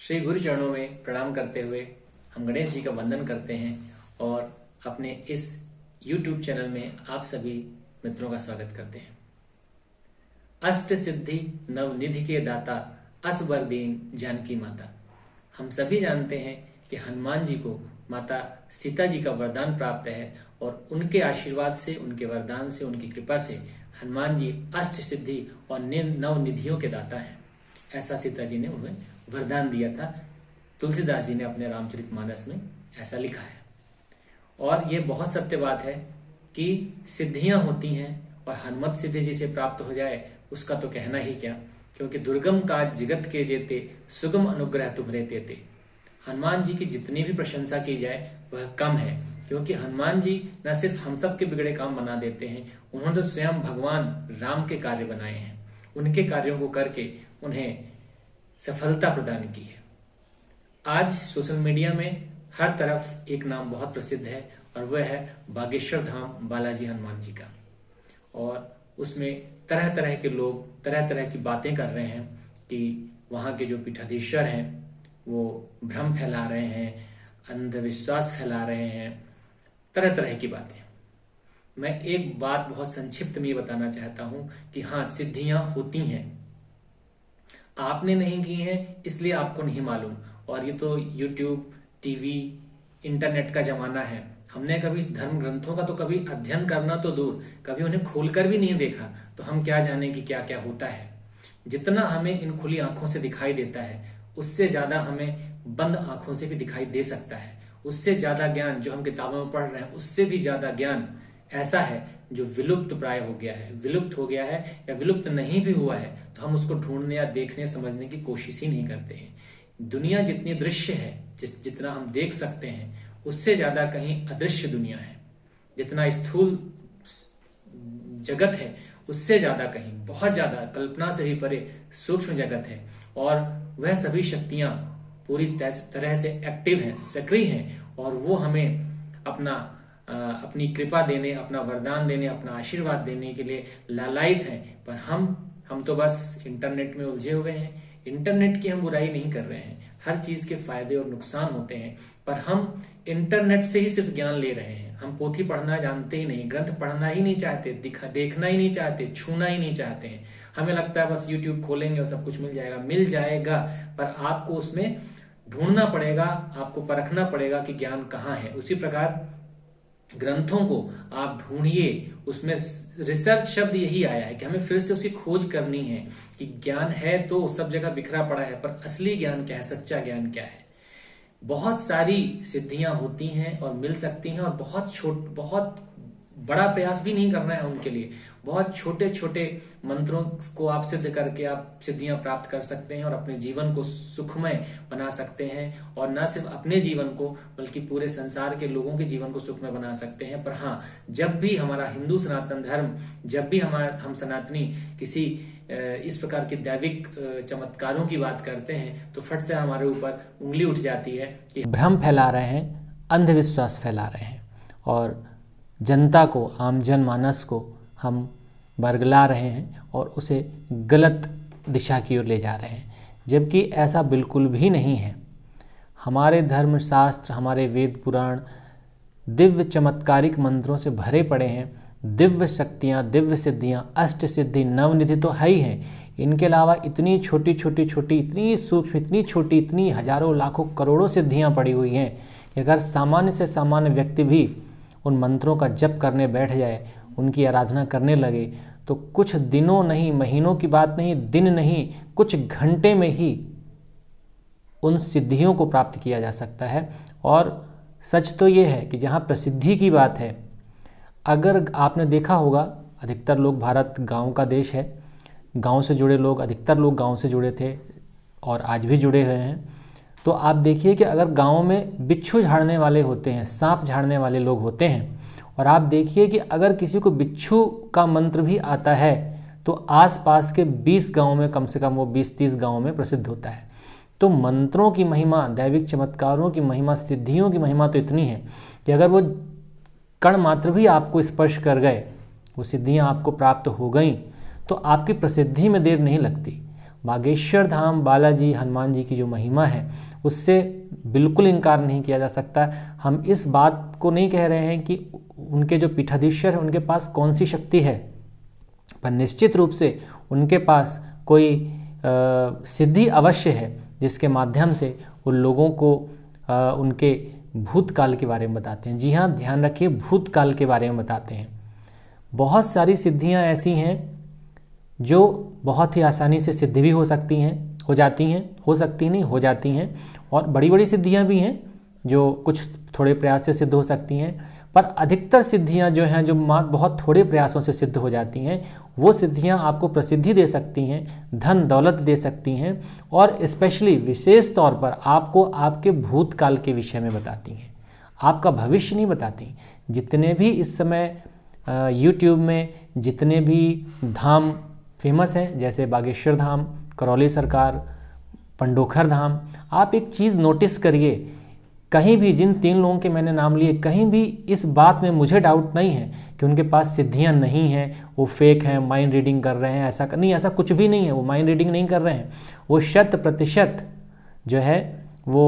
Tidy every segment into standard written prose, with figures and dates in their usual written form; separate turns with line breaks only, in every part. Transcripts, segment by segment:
श्री गुरु चरणों में प्रणाम करते हुए हम गणेश जी का वंदन करते हैं और अपने इस YouTube चैनल में आप सभी मित्रों का स्वागत करते हैं। अष्ट सिद्धि नवनिधि के दाता असबर दीन जानकी माता। हम सभी जानते हैं कि हनुमान जी को माता सीता जी का वरदान प्राप्त है और उनके आशीर्वाद से, उनके वरदान से, उनकी कृपा से हनुमान जी अष्ट सिद्धि और नव निधियों के दाता हैं। ऐसा सीता जी ने उन्हें वरदान दिया था। तुलसीदास जी ने अपने रामचरितमानस में ऐसा लिखा है और ये बहुत सत्य बात है कि सिद्धियां होती हैं और हनुमत सिद्धि जिसे प्राप्त हो जाए उसका तो कहना ही क्या, क्योंकि दुर्गम काज जगत के जेते सुगम अनुग्रह तुम्हारे तेते। हनुमान जी की जितनी भी प्रशंसा की जाए वह कम है, क्योंकि हनुमान जी न सिर्फ हम सब के बिगड़े काम बना देते हैं, उन्होंने तो स्वयं भगवान राम के कार्य बनाए हैं। उनके कार्यों को करके उन्हें सफलता प्रदान की है। आज सोशल मीडिया में हर तरफ एक नाम बहुत प्रसिद्ध है और वह है बागेश्वर धाम बालाजी हनुमान जी का। और उसमें तरह तरह के लोग तरह तरह की बातें कर रहे हैं कि वहाँ के जो पीठाधीश्वर हैं वो भ्रम फैला रहे हैं, अंधविश्वास फैला रहे हैं, तरह तरह की बातें। मैं एक बात बहुत संक्षिप्त में बताना चाहता हूँ कि हाँ, सिद्धियां होती हैं, आपने नहीं की हैं इसलिए आपको नहीं मालूम। और ये तो YouTube, टीवी, इंटरनेट का जमाना है। हमने कभी धर्म ग्रंथों का तो कभी अध्ययन करना तो दूर, कभी उन्हें खोलकर भी नहीं देखा, तो हम क्या जाने कि क्या क्या होता है। जितना हमें इन खुली आंखों से दिखाई देता है उससे ज्यादा हमें बंद आंखों से भी दिखाई दे सकता है। उससे ज्यादा ज्ञान जो हम किताबों में पढ़ रहे हैं, उससे भी ज्यादा ज्ञान ऐसा है जो विलुप्त प्राय हो गया है, विलुप्त हो गया है या विलुप्त नहीं भी हुआ है तो हम उसको ढूंढने या देखने समझने की कोशिश ही नहीं करते हैं। दुनिया जितनी दृश्य है, जितना हम देख सकते हैं, उससे ज्यादा कहीं अदृश्य दुनिया है। जितना स्थूल जगत है उससे ज्यादा कहीं बहुत ज्यादा कल्पना से भी परे सूक्ष्म जगत है। और वह सभी शक्तियां पूरी तरह से एक्टिव हैं, सक्रिय हैं और वो हमें अपनी कृपा देने, अपना वरदान देने, अपना आशीर्वाद देने के लिए लालायित हैं। पर हम तो बस इंटरनेट में उलझे हुए हैं। इंटरनेट की हम बुराई नहीं कर रहे हैं, हर चीज के फायदे और नुकसान होते हैं, पर हम इंटरनेट से ही सिर्फ ज्ञान ले रहे हैं। हम पोथी पढ़ना जानते ही नहीं, ग्रंथ पढ़ना ही नहीं चाहते, देखना ही नहीं चाहते, छूना ही नहीं चाहते हैं। हमें लगता है बस YouTube खोलेंगे और सब कुछ मिल जाएगा। मिल जाएगा, पर आपको उसमें ढूंढना पड़ेगा, आपको परखना पड़ेगा कि ज्ञान कहाँ है। उसी प्रकार ग्रंथों को आप ढूंढिए, उसमें रिसर्च शब्द यही आया है कि हमें फिर से उसकी खोज करनी है कि ज्ञान है तो सब जगह बिखरा पड़ा है, पर असली ज्ञान क्या है, सच्चा ज्ञान क्या है। बहुत सारी सिद्धियां होती हैं और मिल सकती हैं और बहुत बड़ा प्रयास भी नहीं करना है उनके लिए। बहुत छोटे छोटे मंत्रों को आप सिद्ध करके आप सिद्धियां प्राप्त कर सकते हैं और अपने जीवन को सुखमय बना सकते हैं। और न सिर्फ अपने जीवन को बल्कि पूरे संसार के लोगों के जीवन को सुखमय बना सकते हैं। पर हाँ, जब भी हमारा हिंदू सनातन धर्म, जब भी हम सनातनी किसी इस प्रकार के दैविक चमत्कारों की बात करते हैं तो फट से हमारे ऊपर उंगली उठ जाती है कि
भ्रम फैला रहे हैं, अंधविश्वास फैला रहे हैं और जनता को, आम जनमानस को हम बरगला रहे हैं और उसे गलत दिशा की ओर ले जा रहे हैं, जबकि ऐसा बिल्कुल भी नहीं है। हमारे धर्मशास्त्र, हमारे वेद पुराण दिव्य चमत्कारिक मंत्रों से भरे पड़े हैं। दिव्य शक्तियाँ, दिव्य सिद्धियाँ, अष्ट सिद्धि, नवनिधि तो है ही हैं। इनके अलावा इतनी छोटी, इतनी सूक्ष्म, इतनी छोटी, इतनी हजारों लाखों करोड़ों सिद्धियाँ पड़ी हुई हैं कि अगर सामान्य से सामान्य व्यक्ति भी उन मंत्रों का जप करने बैठ जाए, उनकी आराधना करने लगे तो कुछ दिनों नहीं, महीनों की बात नहीं, दिन नहीं, कुछ घंटे में ही उन सिद्धियों को प्राप्त किया जा सकता है। और सच तो ये है कि जहाँ प्रसिद्धि की बात है, अगर आपने देखा होगा अधिकतर लोग, भारत गांव का देश है, गांव से जुड़े लोग, अधिकतर लोग गांव से जुड़े थे और आज भी जुड़े हुए हैं। तो आप देखिए कि अगर गांव में बिच्छू झाड़ने वाले होते हैं, सांप झाड़ने वाले लोग होते हैं, और आप देखिए कि अगर किसी को बिच्छू का मंत्र भी आता है तो आसपास के 20 गांव में कम से कम वो 20-30 गांव में प्रसिद्ध होता है। तो मंत्रों की महिमा, दैविक चमत्कारों की महिमा, सिद्धियों की महिमा तो इतनी है कि अगर वो कण मात्र भी आपको स्पर्श कर गए, वो सिद्धियाँ आपको प्राप्त हो गई तो आपकी प्रसिद्धि में देर नहीं लगती। बागेश्वर धाम बालाजी हनुमान जी की जो महिमा है उससे बिल्कुल इनकार नहीं किया जा सकता। हम इस बात को नहीं कह रहे हैं कि उनके जो पीठाधीश्वर हैं उनके पास कौन सी शक्ति है, पर निश्चित रूप से उनके पास कोई सिद्धि अवश्य है जिसके माध्यम से वो लोगों को उनके भूतकाल के बारे में बताते हैं। जी हाँ, ध्यान रखिए, भूतकाल के बारे में बताते हैं। बहुत सारी सिद्धियां ऐसी हैं जो बहुत ही आसानी से सिद्ध भी हो सकती हैं, हो जाती हैं, हो सकती नहीं, हो जाती हैं, और बड़ी बड़ी सिद्धियां भी हैं जो कुछ थोड़े प्रयास से सिद्ध हो सकती हैं। पर अधिकतर सिद्धियां जो हैं जो बहुत थोड़े प्रयासों से सिद्ध हो जाती हैं, वो सिद्धियां आपको प्रसिद्धि दे सकती हैं, धन दौलत दे सकती हैं, और स्पेशली विशेष तौर पर आपको आपके भूतकाल के विषय में बताती हैं, आपका भविष्य नहीं बताती। जितने भी इस समय YouTube में जितने भी धाम फेमस हैं, जैसे बागेश्वर धाम, करौली सरकार, पंडोखर धाम, आप एक चीज़ नोटिस करिए, कहीं भी जिन 3 लोगों के मैंने नाम लिए, कहीं भी इस बात में मुझे डाउट नहीं है कि उनके पास सिद्धियां नहीं हैं, वो फेक हैं, माइंड रीडिंग कर रहे हैं। ऐसा नहीं, ऐसा कुछ भी नहीं है। वो माइंड रीडिंग नहीं कर रहे हैं, वो 100% जो है वो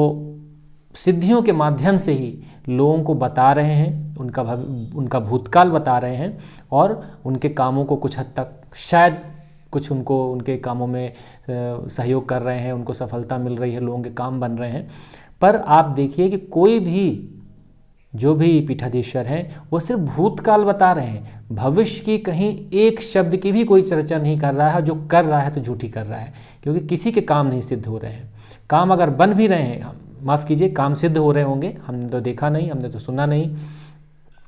सिद्धियों के माध्यम से ही लोगों को बता रहे हैं, उनका भूतकाल बता रहे हैं, और उनके कामों को कुछ हद तक शायद कुछ उनको उनके कामों में सहयोग कर रहे हैं, उनको सफलता मिल रही है, लोगों के काम बन रहे हैं। पर आप देखिए कि कोई भी जो भी पीठाधीश्वर हैं वो सिर्फ भूतकाल बता रहे हैं, भविष्य की कहीं एक शब्द की भी कोई चर्चा नहीं कर रहा है। जो कर रहा है तो झूठी कर रहा है, क्योंकि किसी के काम नहीं सिद्ध हो रहे हैं। काम अगर बन भी रहे हैं, माफ़ कीजिए, काम सिद्ध हो रहे होंगे, हमने तो देखा नहीं, हमने तो सुना नहीं,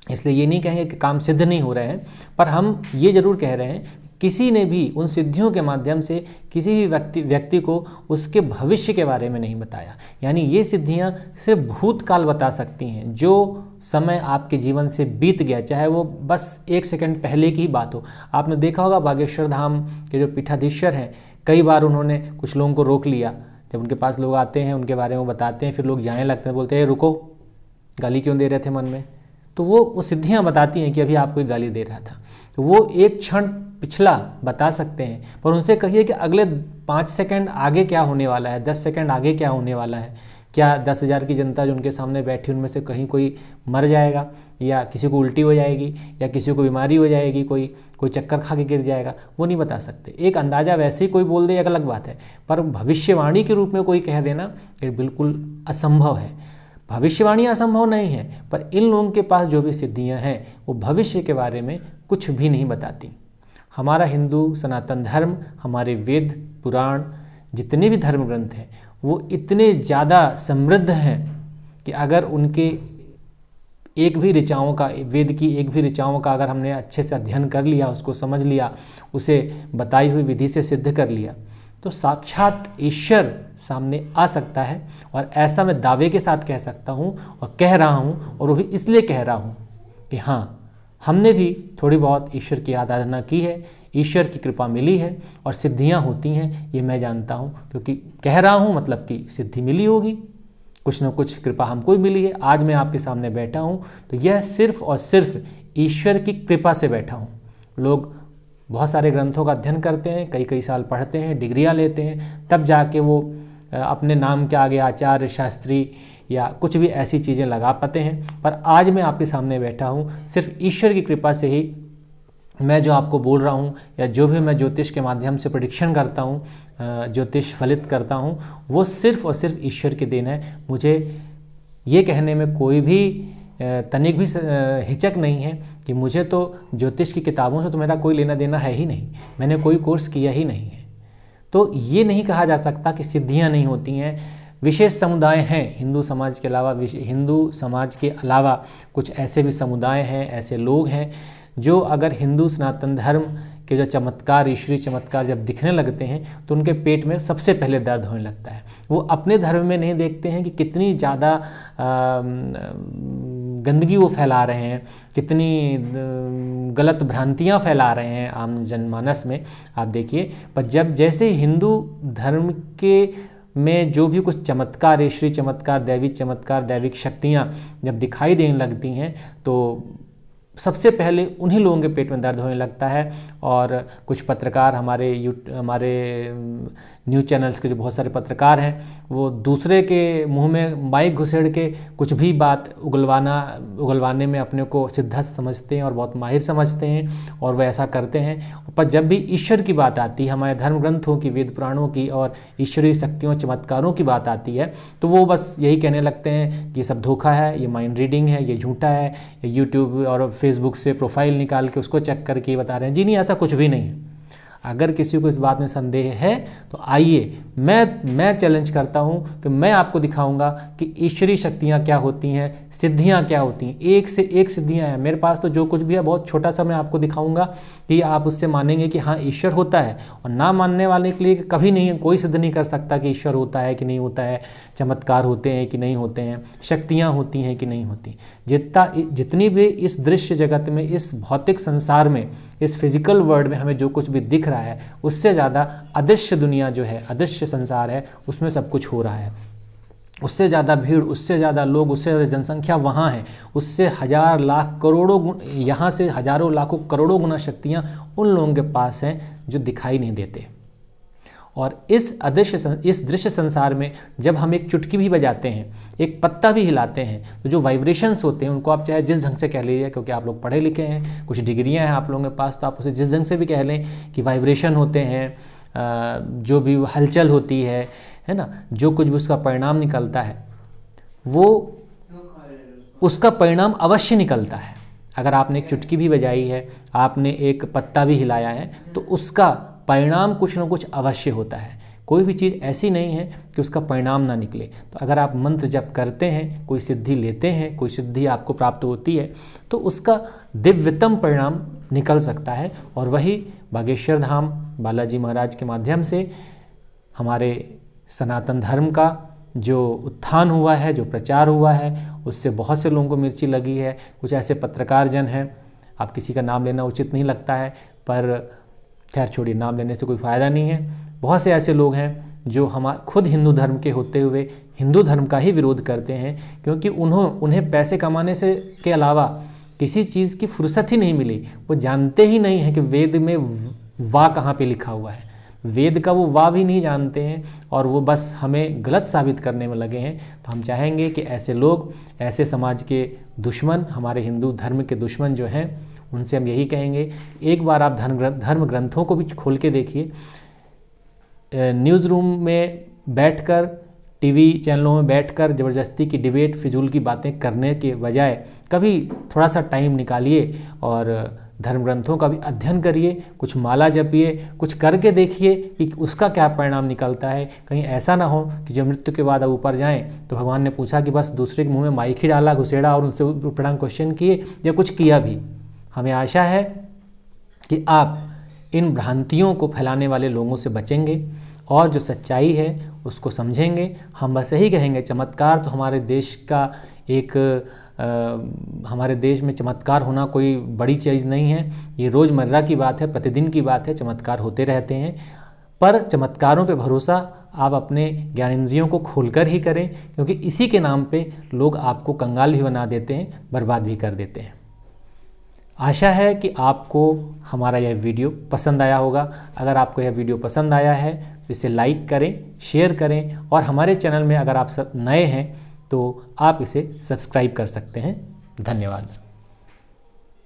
इसलिए ये नहीं कहेंगे कि काम सिद्ध नहीं हो रहे हैं। पर हम ये जरूर कह रहे हैं, किसी ने भी उन सिद्धियों के माध्यम से किसी भी व्यक्ति को उसके भविष्य के बारे में नहीं बताया। यानी ये सिद्धियां सिर्फ भूतकाल बता सकती हैं, जो समय आपके जीवन से बीत गया, चाहे वो बस 1 सेकंड पहले की ही बात हो। आपने देखा होगा बागेश्वर धाम के जो पीठाधीश्वर हैं, कई बार उन्होंने कुछ लोगों को रोक लिया। जब उनके पास लोग आते हैं, उनके बारे में बताते हैं, फिर लोग जाने लगते हैं, बोलते हैं रुको, गाली क्यों दे रहे थे मन में। तो वो सिद्धियां बताती हैं कि अभी आपको गाली दे रहा था। तो वो एक क्षण पिछला बता सकते हैं, पर उनसे कहिए कि अगले 5 सेकंड आगे क्या होने वाला है, 10 सेकंड आगे क्या होने वाला है। क्या 10,000 की जनता जो उनके सामने बैठी, उनमें से कहीं कोई मर जाएगा, या किसी को उल्टी हो जाएगी, या किसी को बीमारी हो जाएगी, कोई चक्कर खा के गिर जाएगा, वो नहीं बता सकते। एक अंदाज़ा वैसे ही कोई बोल दे, एक अलग बात है, पर भविष्यवाणी के रूप में कोई कह देना ये बिल्कुल असंभव है। भविष्यवाणी असंभव नहीं है, पर इन लोगों के पास जो भी सिद्धियां हैं वो भविष्य के बारे में कुछ भी नहीं बताती। हमारा हिंदू सनातन धर्म, हमारे वेद पुराण, जितने भी धर्म ग्रंथ हैं, वो इतने ज़्यादा समृद्ध हैं कि अगर उनके एक भी ऋचाओं का, वेद की एक भी ऋचाओं का अगर हमने अच्छे से अध्ययन कर लिया, उसको समझ लिया, उसे बताई हुई विधि से सिद्ध कर लिया, तो साक्षात ईश्वर सामने आ सकता है। और ऐसा मैं दावे के साथ कह सकता हूँ और कह रहा हूँ, और वो भी इसलिए कह रहा हूँ कि हाँ, हमने भी थोड़ी बहुत ईश्वर की आराधना की है, ईश्वर की कृपा मिली है, और सिद्धियाँ होती हैं, ये मैं जानता हूँ। क्योंकि कह रहा हूँ मतलब कि सिद्धि मिली होगी, कुछ न कुछ कृपा हमको भी मिली है। आज मैं आपके सामने बैठा हूँ तो यह सिर्फ और सिर्फ ईश्वर की कृपा से बैठा हूँ। लोग बहुत सारे ग्रंथों का अध्ययन करते हैं, कई साल पढ़ते हैं, डिग्रियां लेते हैं, तब जाके वो अपने नाम के आगे आचार्य, शास्त्री या कुछ भी ऐसी चीज़ें लगा पाते हैं। पर आज मैं आपके सामने बैठा हूँ सिर्फ ईश्वर की कृपा से ही। मैं जो आपको बोल रहा हूँ या जो भी मैं ज्योतिष के माध्यम से प्रेडिक्शन करता हूँ, ज्योतिष फलित करता हूँ, वो सिर्फ और सिर्फ ईश्वर की देन है। मुझे ये कहने में कोई भी तनिक भी हिचक नहीं है कि मुझे तो ज्योतिष की किताबों से तो मेरा कोई लेना देना है ही नहीं, मैंने कोई कोर्स किया ही नहीं है। तो ये नहीं कहा जा सकता कि सिद्धियां नहीं होती हैं। विशेष समुदाय हैं हिंदू समाज के अलावा, हिंदू समाज के अलावा कुछ ऐसे भी समुदाय हैं, ऐसे लोग हैं जो अगर हिंदू सनातन धर्म के जो चमत्कार, ईश्वरीय चमत्कार जब दिखने लगते हैं तो उनके पेट में सबसे पहले दर्द होने लगता है। वो अपने धर्म में नहीं देखते हैं कि कितनी ज़्यादा गंदगी वो फैला रहे हैं, कितनी गलत भ्रांतियाँ फैला रहे हैं आम जनमानस में। आप देखिए, पर जब जैसे हिंदू धर्म के में जो भी कुछ चमत्कार, ईश्वरीय चमत्कार, दैविक शक्तियाँ जब दिखाई देने लगती हैं तो सबसे पहले उन्हीं लोगों के पेट में दर्द होने लगता है। और कुछ पत्रकार हमारे न्यूज़ चैनल्स के जो बहुत सारे पत्रकार हैं, वो दूसरे के मुंह में माइक घुसेड़ के कुछ भी बात उगलवाने में अपने को सिद्धहस्त समझते हैं और बहुत माहिर समझते हैं, और वह ऐसा करते हैं। पर जब भी ईश्वर की बात आती है, हमारे धर्म ग्रंथों की, वेद पुराणों की और ईश्वरीय शक्तियों चमत्कारों की बात आती है, तो वो बस यही कहने लगते हैं कि ये सब धोखा है, ये माइंड रीडिंग है, ये झूठा है, ये यूट्यूब और फेसबुक से प्रोफाइल निकाल के उसको चेक करके बता रहे हैं। जी नहीं, ऐसा कुछ भी नहीं है। अगर किसी को इस बात में संदेह है तो आइए, मैं चैलेंज करता हूँ कि मैं आपको दिखाऊंगा कि ईश्वरीय शक्तियाँ क्या होती हैं, सिद्धियाँ क्या होती हैं। एक से एक सिद्धियाँ हैं मेरे पास, तो जो कुछ भी है बहुत छोटा सा मैं आपको दिखाऊंगा कि आप उससे मानेंगे कि हाँ ईश्वर होता है। और ना मानने वाले के लिए कभी नहीं, कोई सिद्ध नहीं कर सकता कि ईश्वर होता है कि नहीं होता है, चमत्कार होते हैं कि नहीं होते हैं, शक्तियाँ होती हैं कि नहीं होती। जितनी भी इस दृश्य जगत में, इस भौतिक संसार में, इस फिजिकल वर्ल्ड में हमें जो कुछ भी दिख रहा है, उससे ज़्यादा अदृश्य दुनिया जो है, अदृश्य संसार है, उसमें सब कुछ हो रहा है। उससे ज़्यादा भीड़, उससे ज़्यादा लोग, उससे ज़्यादा जनसंख्या वहाँ है, उससे हजार लाख करोड़ों, यहाँ से हजारों लाखों करोड़ों गुना शक्तियाँ उन लोगों के पास हैं जो दिखाई नहीं देते। और इस दृश्य संसार में जब हम एक चुटकी भी बजाते हैं, एक पत्ता भी हिलाते हैं, तो जो वाइब्रेशंस होते हैं, उनको आप चाहे जिस ढंग से कह लीजिए, क्योंकि आप लोग पढ़े लिखे हैं, कुछ डिग्रियां हैं आप लोगों के पास, तो आप उसे जिस ढंग से भी कह लें कि वाइब्रेशन होते हैं, जो भी हलचल होती है ना, जो कुछ भी उसका परिणाम निकलता है, वो उसका परिणाम अवश्य निकलता है। अगर आपने एक चुटकी भी बजाई है, आपने एक पत्ता भी हिलाया है, तो उसका परिणाम कुछ ना कुछ अवश्य होता है। कोई भी चीज़ ऐसी नहीं है कि उसका परिणाम ना निकले। तो अगर आप मंत्र जप करते हैं, कोई सिद्धि लेते हैं, कोई सिद्धि आपको प्राप्त होती है, तो उसका दिव्यतम परिणाम निकल सकता है। और वही बागेश्वर धाम बालाजी महाराज के माध्यम से हमारे सनातन धर्म का जो उत्थान हुआ है, जो प्रचार हुआ है, उससे बहुत से लोगों को मिर्ची लगी है। कुछ ऐसे पत्रकार जन हैं, आप किसी का नाम लेना उचित नहीं लगता है, पर खैर छोड़िए, नाम लेने से कोई फ़ायदा नहीं है। बहुत से ऐसे लोग हैं जो खुद हिंदू धर्म के होते हुए हिंदू धर्म का ही विरोध करते हैं, क्योंकि उन्हें पैसे कमाने से के अलावा किसी चीज़ की फुर्सत ही नहीं मिली। वो जानते ही नहीं है कि वेद में वाह कहाँ पे लिखा हुआ है, वेद का वो वाह भी नहीं जानते हैं, और वो बस हमें गलत साबित करने में लगे हैं। तो हम चाहेंगे कि ऐसे लोग, ऐसे समाज के दुश्मन, हमारे हिंदू धर्म के दुश्मन जो हैं, उनसे हम यही कहेंगे, एक बार आप धर्म ग्रंथों को भी खोल के देखिए। न्यूज़ रूम में बैठकर, टीवी चैनलों में बैठकर ज़बरदस्ती की डिबेट, फिजूल की बातें करने के बजाय कभी थोड़ा सा टाइम निकालिए और धर्म ग्रंथों का भी अध्ययन करिए, कुछ माला जपिए, कुछ करके देखिए कि उसका क्या परिणाम निकलता है। कहीं ऐसा ना हो कि जब मृत्यु के बाद अब ऊपर जाएं तो भगवान ने पूछा कि बस दूसरे के मुंह में माइक ही डाला, घुसेड़ा और उनसे परिणाम क्वेश्चन किए या कुछ किया भी। हमें आशा है कि आप इन भ्रांतियों को फैलाने वाले लोगों से बचेंगे और जो सच्चाई है उसको समझेंगे। हम बस यही कहेंगे, चमत्कार तो हमारे देश का एक हमारे देश में चमत्कार होना कोई बड़ी चीज़ नहीं है, ये रोज़मर्रा की बात है, प्रतिदिन की बात है, चमत्कार होते रहते हैं। पर चमत्कारों पे भरोसा आप अपने ज्ञानेंद्रियों को खोलकर ही करें, क्योंकि इसी के नाम पे लोग आपको कंगाल भी बना देते हैं, बर्बाद भी कर देते हैं। आशा है कि आपको हमारा यह वीडियो पसंद आया होगा। अगर आपको यह वीडियो पसंद आया है तो इसे लाइक करें, शेयर करें, और हमारे चैनल में अगर आप सब नए हैं तो आप इसे सब्सक्राइब कर सकते हैं। धन्यवाद।